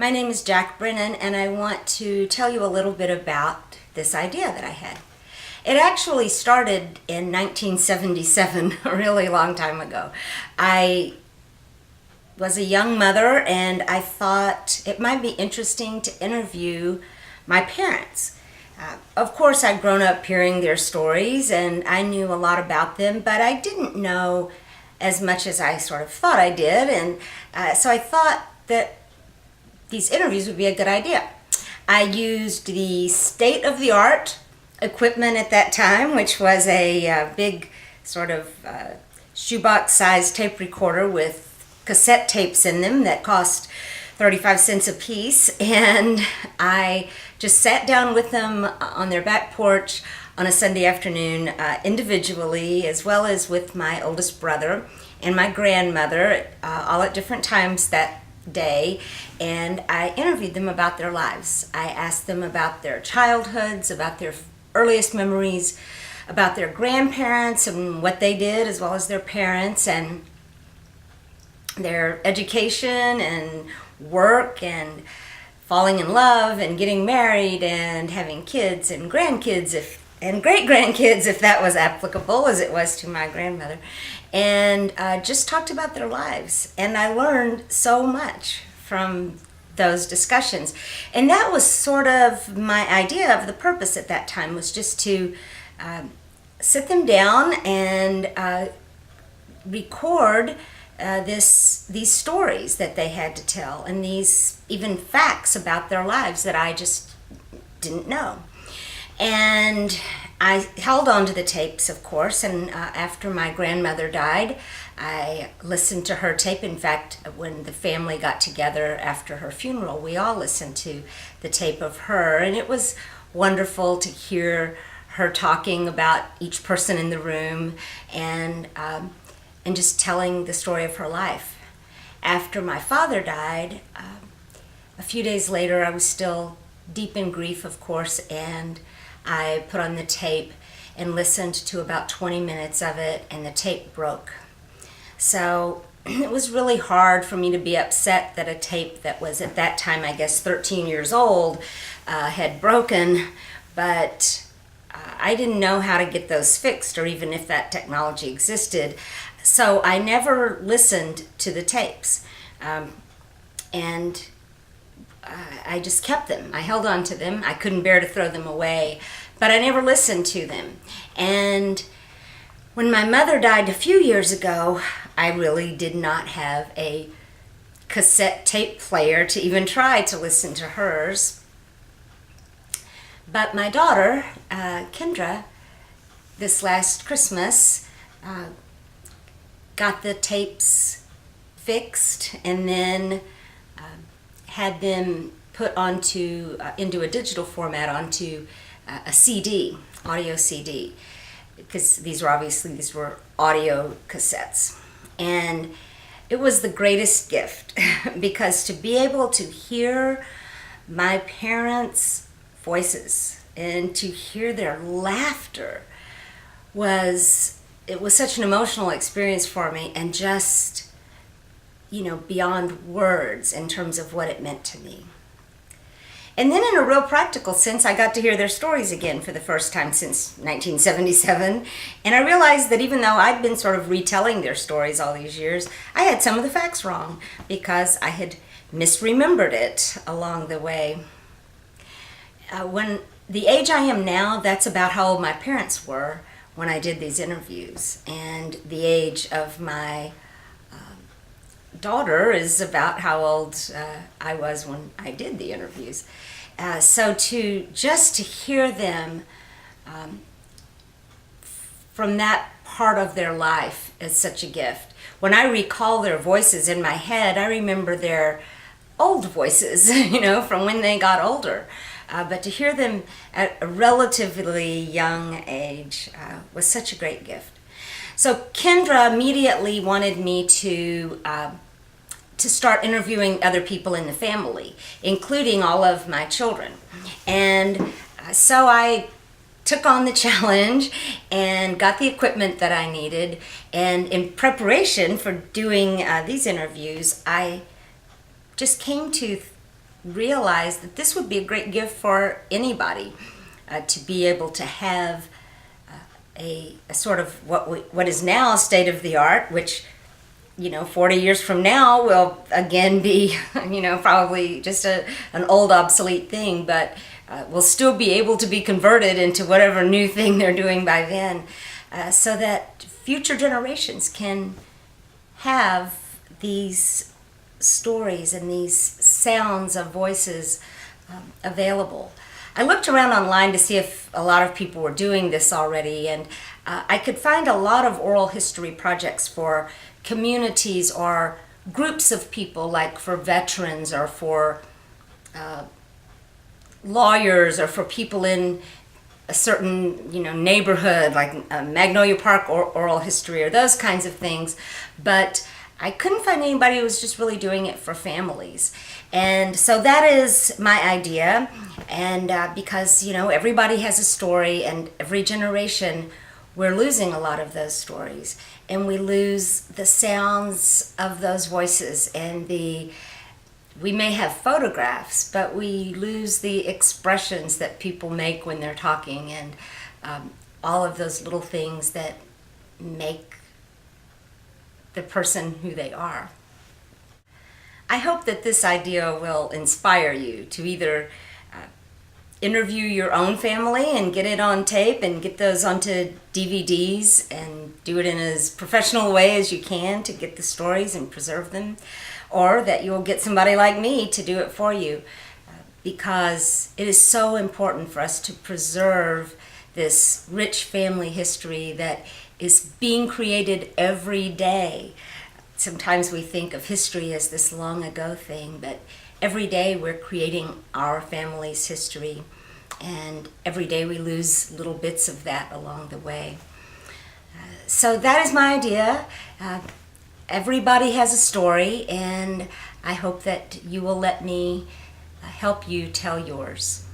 My name is Jac Brennan, and I want to tell you a little bit about this idea that I had. It actually started in 1977, a really long time ago. I was a young mother, and I thought it might be interesting to interview my parents. Of course, I'd grown up hearing their stories, and I knew a lot about them, but I didn't know as much as I sort of thought I did, and so I thought that these interviews would be a good idea. I used the state-of-the-art equipment at that time, which was a big sort of shoebox-sized tape recorder with cassette tapes in them that cost 35 cents a piece, and I just sat down with them on their back porch on a Sunday afternoon, individually, as well as with my oldest brother and my grandmother, all at different times that day, and I interviewed them about their lives. I asked them about their childhoods, about their earliest memories, about their grandparents and what they did, as well as their parents, and their education and work and falling in love and getting married and having kids and grandkids and great-grandkids, if that was applicable, as it was to my grandmother, and just talked about their lives. And I learned so much from those discussions. And that was sort of my idea of the purpose at that time, was just to sit them down and record these stories that they had to tell, and these even facts about their lives that I just didn't know. And I held on to the tapes, of course, and after my grandmother died, I listened to her tape. In fact, when the family got together after her funeral, we all listened to the tape of her, and it was wonderful to hear her talking about each person in the room and just telling the story of her life. After my father died, a few days later, I was still deep in grief, of course, and I put on the tape and listened to about 20 minutes of it, and the tape broke. So it was really hard for me to be upset that a tape that was at that time, I guess, 13 years old had broken, but I didn't know how to get those fixed, or even if that technology existed. So I never listened to the tapes, and I just kept them. I held on to them. I couldn't bear to throw them away, but I never listened to them. And when my mother died a few years ago, I really did not have a cassette tape player to even try to listen to hers. But my daughter, Kendra, this last Christmas, got the tapes fixed and then had them put onto into a digital format onto a CD, audio CD, because these were audio cassettes. And it was the greatest gift because to be able to hear my parents' voices and to hear their laughter was such an emotional experience for me, and just, beyond words in terms of what it meant to me. And then in a real practical sense, I got to hear their stories again for the first time since 1977. And I realized that even though I'd been sort of retelling their stories all these years, I had some of the facts wrong because I had misremembered it along the way. When the age I am now, that's about how old my parents were when I did these interviews. And the age of my daughter is about how old I was when I did the interviews. So to hear them from that part of their life is such a gift. When I recall their voices in my head, I remember their old voices, from when they got older. But to hear them at a relatively young age was such a great gift. So Kendra immediately wanted me to start interviewing other people in the family, including all of my children. And so I took on the challenge and got the equipment that I needed. And in preparation for doing these interviews, I just came to realized that this would be a great gift for anybody, to be able to have a sort of what is now state of the art, which 40 years from now will again be, probably just an old obsolete thing, but will still be able to be converted into whatever new thing they're doing by then, so that future generations can have these stories and these sounds of voices available. I looked around online to see if a lot of people were doing this already, and I could find a lot of oral history projects for communities or groups of people, like for veterans or for lawyers or for people in a certain neighborhood, like Magnolia Park or oral history or those kinds of things. But I couldn't find anybody who was just really doing it for families. And so that is my idea. And because, everybody has a story, and every generation we're losing a lot of those stories. And we lose the sounds of those voices, and we may have photographs, but we lose the expressions that people make when they're talking, and all of those little things that make the person who they are. I hope that this idea will inspire you to either interview your own family and get it on tape and get those onto DVDs and do it in as professional a way as you can to get the stories and preserve them, or that you'll get somebody like me to do it for you, because it is so important for us to preserve this rich family history that is being created every day. Sometimes we think of history as this long ago thing, but every day we're creating our family's history, and every day we lose little bits of that along the way. So that is my idea. Everybody has a story, and I hope that you will let me help you tell yours.